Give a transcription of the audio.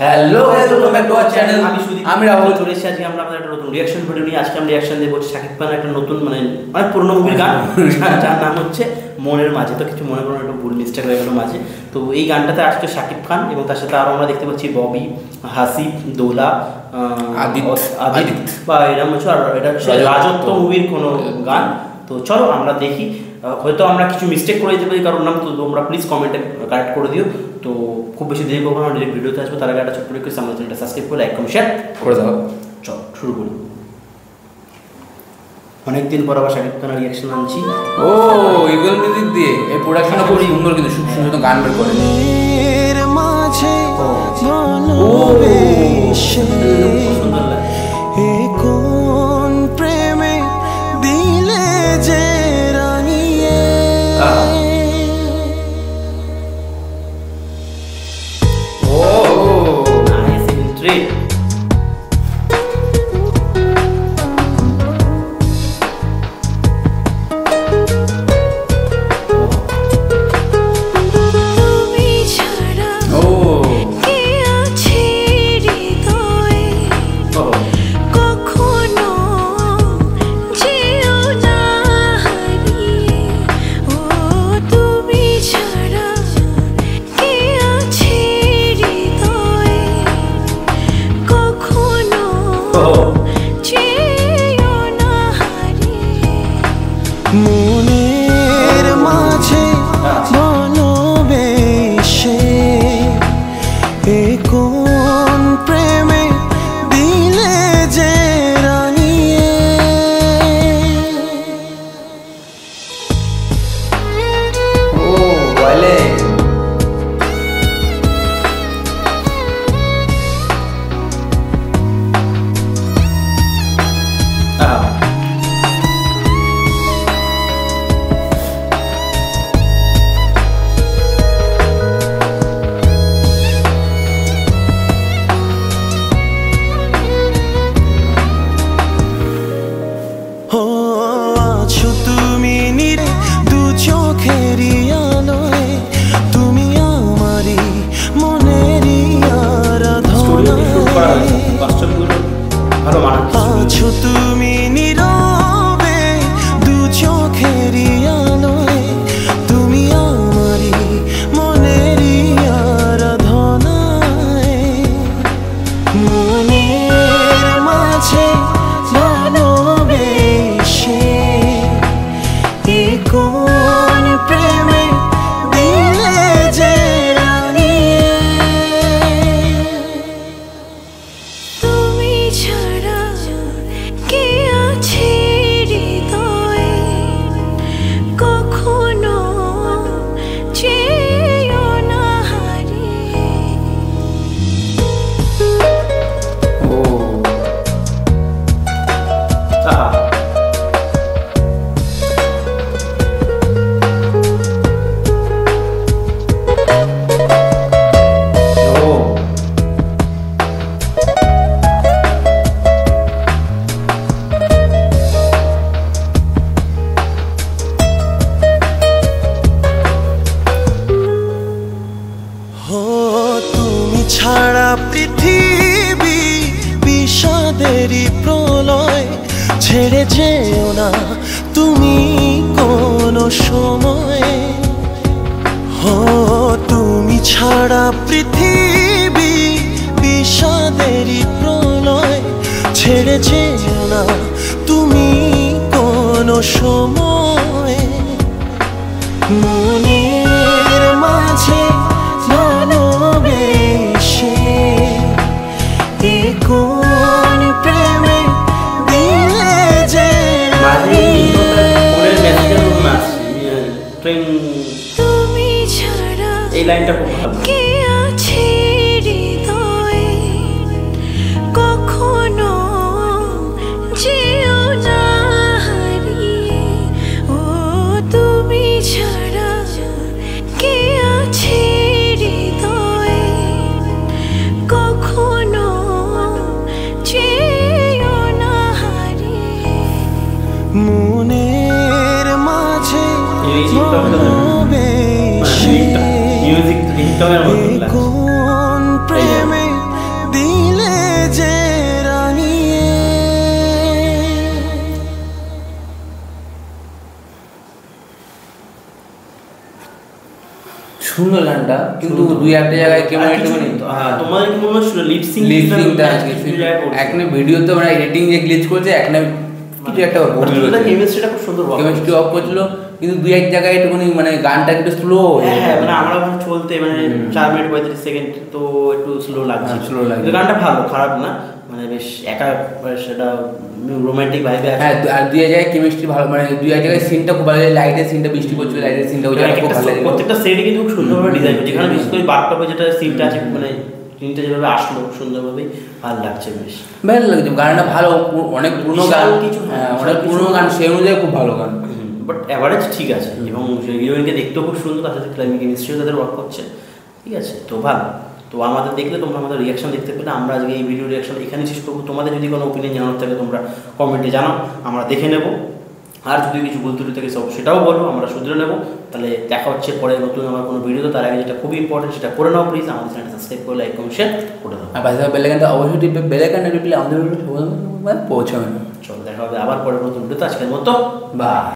Hello welcome back to our channel. আমি রাহুল চলে এসেছি আজকে আমরা আপনাদের একটা নতুন রিঅ্যাকশন ভিডিও নিয়ে। আজকে আমরা রিঅ্যাকশন দেবো শাকিব খানের একটা নতুন অনেক পুরোনো মুভির গান যার নাম হচ্ছে মনের মাঝে। তো কিছু মনে করুন, একটু ভুল মিস্টেক হয়ে গেল মাঝে। তো এই গানটাতে আসছে শাকিব খান এবং তার সাথে আরও আমরা দেখতে পাচ্ছি ববি, হাসিব, দোলা, আদিত বা এরকম কিছু। আর এটা হচ্ছে রাজত্ব মুভির কোনো গান। তো চলো আমরা দেখি। হয়তো আমরা কিছু মিস্টেক করে দিতে পারি কারোর নাম, তো তোমরা প্লিজ কমেন্টে কারেক্ট করে দিও। তো খুব বেশি দেরি করবো না, ডিরেক্ট ভিডিওতে আসবো। তার আগে একটা ছোট্ট রিকোয়েস্ট, আমার চ্যানেলটা সাবস্ক্রাইব করে লাইক কমেন্ট শেয়ার করে দাও। চল শুরু করি। অনেকদিন পর আবার শাকিব খানের রিঅ্যাকশন আনছি। ও ইগল মিউজিক দিয়ে এই প্রোডাকশনটা খুব সুন্দর, কিন্তু খুব সুন্দর গান বের করে। সুন্দর লাগে। মনের মাঝে ভালোবেসে এ কোন প্রেমে দিলে যে রাঙিয়ে। ও বলে আছো তুমি নীরবে দু চোখেরই আলোয়, তুমি আমারই মনেরই আরাধনায়। মনের মাঝে ভালোবেসে এ কোন প্রেমে দিলে যে রাঙিয়ে। তুমি ছাড়া কে আছে হৃদয়ে, কখনো চেয়েও না হারিয়ে। ও তুমি ছাড়া পৃথিবী বিষাদেরই প্রলয়, ছেড়ে যেও না তুমি কোনো সময়। তুমি ছাড়া পৃথিবী বিষাদেরই প্রলয়, ছেড়ে যেও না তুমি কোনো সময়। মনের মাঝে ভালোবেসে এ কোন প্রেমে দিলে যে তুমি ছাড়া এই লাইনটা খুব ভালো। কে আছে হৃদয়ে, কখনো যেও না হারিয়ে। ও তুমি ছাড়া কে আছে হৃদয়ে, কখনো চেয়েও না হারিয়ে। মনের মাঝে মিউজিক রিংটোনের মতো লাগছে। কোন প্রেমে সুন্দর গানটা, কিন্তু দুই একটা জায়গায় কেমন একটুখানি তোমাদের কি মনে হচ্ছিল লিপসিং একটা ভিডিওতে মানে এডিটিং যে গ্লিচ করেছে, একটা কিছু একটা কেমিস্ট্রিটা খুব সুন্দর কেমিস্ট্রি অফ করছিল, কিন্তু দুই এক জায়গায় একটুখানি মানে গানটা একটু স্লো। হ্যাঁ মানে আমরা চলতে মানে 4 মিনিট 35 সেকেন্ড তো একটু স্লো লাগছে, স্লো লাগছে। গানটা ভালো, খারাপ না, মানে বেশ একা সেটা রোমান্টিক ভাইবে আছে। হ্যাঁ, আর দুই জায়গায় কেমিস্ট্রি ভালো, মানে দুই এক জায়গায় সিনটা খুব ভালো লাগে, লাইটের সিনটা, বৃষ্টি পড়ছিল লাইটের সিনটা, ওই জায়গাটা খুব ভালো লাগে। প্রত্যেকটা সেটই কিন্তু খুব সুন্দরভাবে ডিজাইন, যেখানে বিশেষ করে বাথটবে যেটা সিনটা আছে, মানে সিনটা যেভাবে আসলো সুন্দরভাবে ভালো লাগছে, বেশ ভালো লাগছে গানটা, ভালো, অনেক পুরনো গান কিছু, হ্যাঁ অনেক পুরনো গান, সেই অনুযায়ী খুব ভালো গান, বাট অ্যাভারেজ ঠিক আছে, এবং হিরোইনকে দেখতেও খুব সুন্দর, তার সাথে কেমিস্ট্রিও তাদের ওয়ার্ক করছে, ঠিক আছে, তো ভালো। তো আমাদের দেখলে তোমরা আমাদের রিয়াকশন দেখতে পেলে, আমরা আজকে এই ভিডিও রিয়াকশন এখানে শেষ করবো। তোমাদের যদি কোনো ওপিনিয়ন জানার থাকে তোমরা কমেন্টে জানাও, আমরা দেখে নেব, আর যদি কিছু ভুল ত্রুটি থাকে সব সেটাও বলো, আমরা শুধরে নেব। তাহলে দেখা হচ্ছে পরে নতুন আমার কোনো ভিডিও, তার আগে যেটা খুবই ইম্পর্টেন্ট সেটা করে নাও প্লিজ, আমাদের চ্যানেলটা সাবস্ক্রাইব করে লাইক এবং শেয়ার করে দাও, আর পাশে বেলাইকনটা অবশ্যই টিপে, বেলাইকনটা টিপলে আমাদের ভিডিও পৌঁছাবে না। চলো দেখা হবে আবার পরে নতুন ভিডিওতে, আজকের মতো বাই।